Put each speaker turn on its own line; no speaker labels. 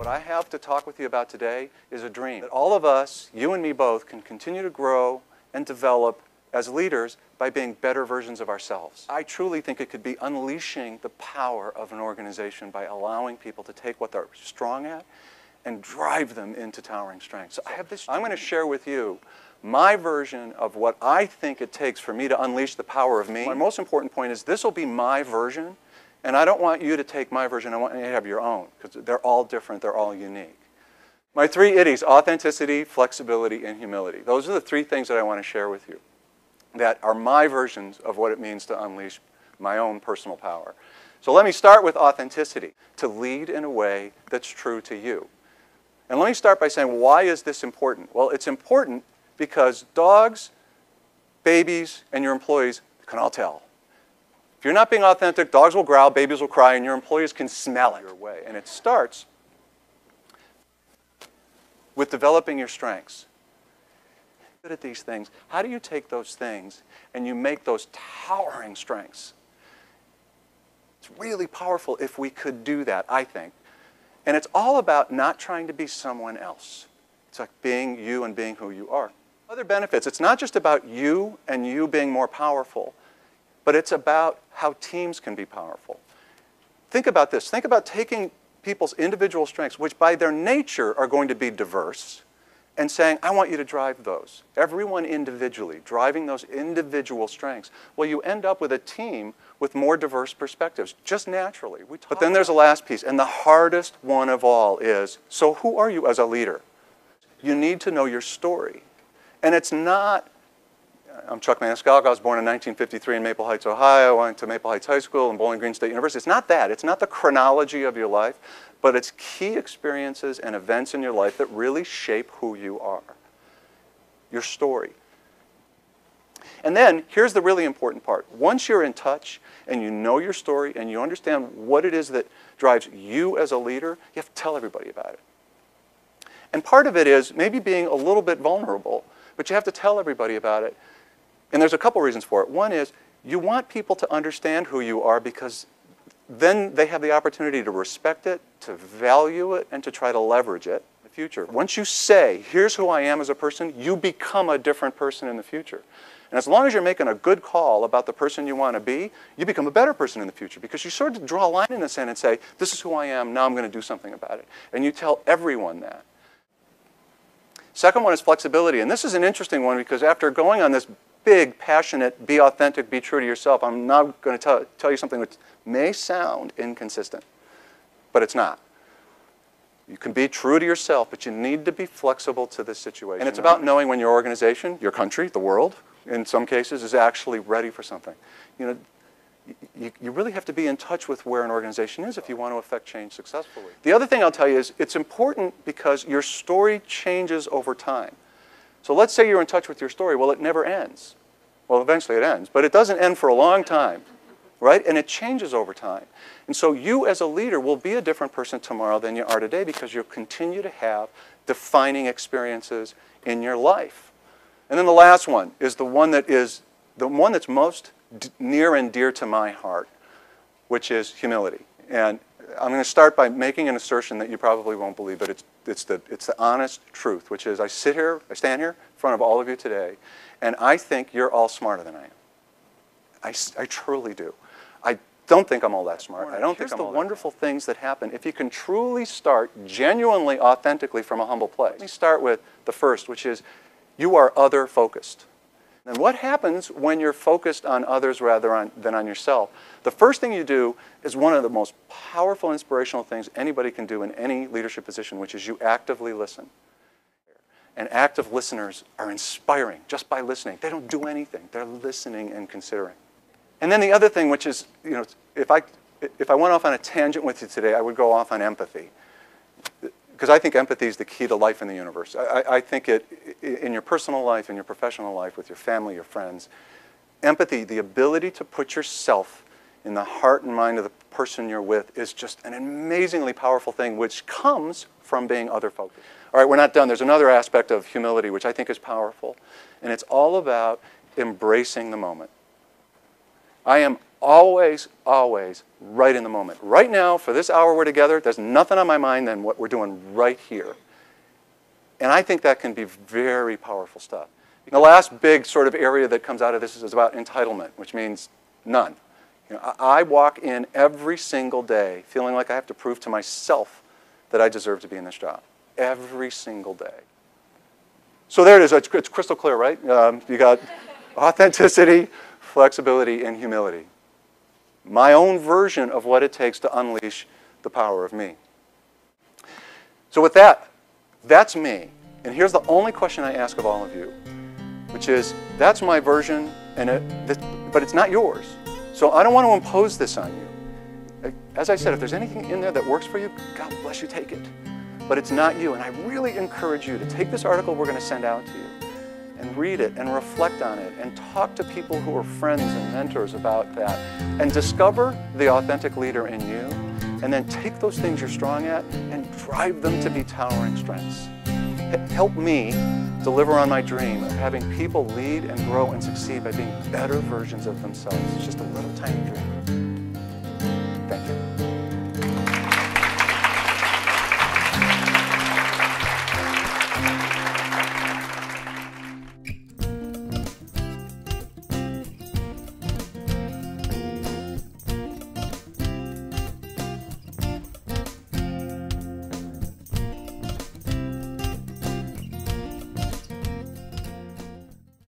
What I have to talk with you about today is a dream that all of us, you and me both, can continue to grow and develop as leaders by being better versions of ourselves. I truly think it could be unleashing the power of an organization by allowing people to take what they're strong at and drive them into towering strength. So I'm going to share with you my version of what I think it takes for me to unleash the power of me. My most important point is this will be my version, and I don't want you to take my version. I want you to have your own, because they're all different, they're all unique. My three itties: authenticity, flexibility, and humility. Those are the three things that I want to share with you that are my versions of what it means to unleash my own personal power. So let me start with authenticity, to lead in a way that's true to you. And let me start by saying, why is this important? Well, it's important because dogs, babies, and your employees can all tell. If you're not being authentic, dogs will growl, babies will cry, and your employees can smell it your way. And it starts with developing your strengths. Good at these things. How do you take those things and you make those towering strengths? It's really powerful if we could do that, I think. And it's all about not trying to be someone else. It's like being you and being who you are. Other benefits, it's not just about you and you being more powerful, but it's about how teams can be powerful. Think about this. Think about taking people's individual strengths, which by their nature are going to be diverse, and saying, I want you to drive those. Everyone individually, driving those individual strengths. Well, you end up with a team with more diverse perspectives, just naturally. But then there's the last piece, and the hardest one of all is, so who are you as a leader? You need to know your story. And it's not, I'm Chuck Maniscalco. I was born in 1953 in Maple Heights, Ohio. I went to Maple Heights High School and Bowling Green State University. It's not that. It's not the chronology of your life, but it's key experiences and events in your life that really shape who you are. Your story. And then, here's the really important part. Once you're in touch and you know your story and you understand what it is that drives you as a leader, you have to tell everybody about it. And part of it is maybe being a little bit vulnerable, but you have to tell everybody about it. And there's a couple reasons for it. One is you want people to understand who you are because then they have the opportunity to respect it, to value it, and to try to leverage it in the future. Once you say, here's who I am as a person, you become a different person in the future. And as long as you're making a good call about the person you want to be, you become a better person in the future because you sort of draw a line in the sand and say, this is who I am, now I'm going to do something about it. And you tell everyone that. Second one is flexibility. And this is an interesting one because after going on this big, passionate, be authentic, be true to yourself, I'm now going to tell you something which may sound inconsistent, but it's not. You can be true to yourself, but you need to be flexible to the situation. And it's about knowing when your organization, your country, the world, in some cases, is actually ready for something. You know, you really have to be in touch with where an organization is if you want to affect change successfully. The other thing I'll tell you is it's important because your story changes over time. So let's say you're in touch with your story. Well, it never ends. Well, eventually it ends, but it doesn't end for a long time, right? And it changes over time. And so you as a leader will be a different person tomorrow than you are today because you'll continue to have defining experiences in your life. And then the last one is the one that's most near and dear to my heart, which is humility. And I'm going to start by making an assertion that you probably won't believe, but it's the honest truth, which is I stand here in front of all of you today, and I think you're all smarter than I am. I truly do. I don't think I'm all that smart. I don't think I'm all that. Here's the wonderful things that happen if you can truly start genuinely, authentically from a humble place. Let me start with the first, which is you are other-focused. And what happens when you're focused on others rather than on yourself? The first thing you do is one of the most powerful, inspirational things anybody can do in any leadership position, which is you actively listen. And active listeners are inspiring just by listening. They don't do anything. They're listening and considering. And then the other thing, which is, you know, if I went off on a tangent with you today, I would go off on empathy. Because I think empathy is the key to life in the universe. I think it, in your personal life, in your professional life, with your family, your friends, empathy, the ability to put yourself in the heart and mind of the person you're with is just an amazingly powerful thing, which comes from being other-focused. All right, we're not done. There's another aspect of humility, which I think is powerful, and it's all about embracing the moment. I am always, always right in the moment. Right now, for this hour we're together, there's nothing on my mind than what we're doing right here. And I think that can be very powerful stuff. The last big sort of area that comes out of this is about entitlement, which means none. You know, I walk in every single day feeling like I have to prove to myself that I deserve to be in this job. Every single day. So there it is. It's crystal clear, right? You got authenticity, flexibility, and humility. My own version of what it takes to unleash the power of me. So with that, that's me. And here's the only question I ask of all of you, which is, that's my version, but it's not yours. So I don't want to impose this on you. As I said, if there's anything in there that works for you, God bless you, take it. But it's not you. And I really encourage you to take this article we're going to send out to you and read it and reflect on it and talk to people who are friends and mentors about that and discover the authentic leader in you, and then take those things you're strong at and drive them to be towering strengths. Help me deliver on my dream of having people lead and grow and succeed by being better versions of themselves. It's just a little tiny dream.